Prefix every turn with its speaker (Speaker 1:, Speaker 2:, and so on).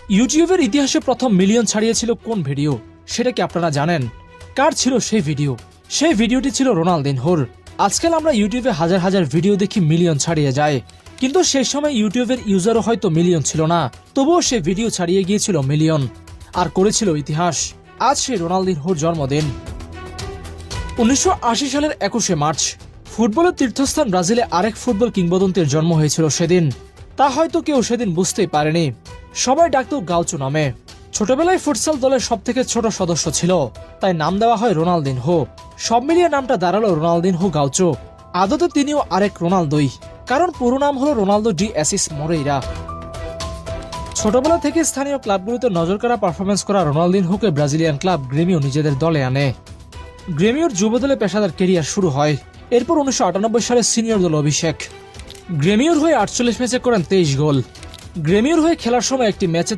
Speaker 1: ইউটিউবের ইতিহাসে প্রথম মিলিয়ন ছাড়িয়েছিল কোন ভিডিও, সেটা কি আপনারা জানেন? কার ছিল সেই ভিডিও? সেই ভিডিওটি ছিল রোনালদিনহোর। আজকাল আমরা ইউটিউবে হাজার হাজার ভিডিও দেখি মিলিয়ন ছাড়িয়ে যায়, কিন্তু সেই সময় ইউটিউবের ইউজারও হয়তো মিলিয়ন ছিল না, তবুও সে ভিডিও ছাড়িয়ে গিয়েছিল মিলিয়ন আর করেছিল ইতিহাস। আজ সেই রোনালদিনহোর জন্মদিন। 1980 সালের 21শে মার্চ ফুটবলের তীর্থস্থান ব্রাজিলে আরেক ফুটবল কিংবদন্তির জন্ম হয়েছিল সেদিন। তা হয়তো কেউ সেদিন বুঝতেই পারেনি। সবাই ডাকত গাউচো নামে। ছোটবেলায় ফুটসাল দলের সবথেকে ছোট সদস্য ছিল, তাই নাম দেওয়া হয় রোনালদিনহো। সব মিলিয়ে নামটা দাঁড়ালো রোনালদিনহো গাউচো। আদতে তিনিও আরেক রোনালদোই, কারণ পুরো নাম হলো রোনালদো ডি অ্যাসিস মোরেইরা। ছোটবেলা থেকে স্থানীয় ক্লাবগুলোতে নজরকাড়া পারফরমেন্স করা রোনালদিনহোকে ব্রাজিলিয়ান ক্লাব গ্রেমিও নিজেদের দলে আনে। গ্রেমিওর যুব দলে পেশাদার কেরিয়ার শুরু হয়। এরপর 1998 সালে সিনিয়র দল অভিষেক। গ্রেমিওর হয়ে 48 ম্যাচে করেন 23 গোল। গ্রেমিওর হয়ে খেলার সময় একটি ম্যাচে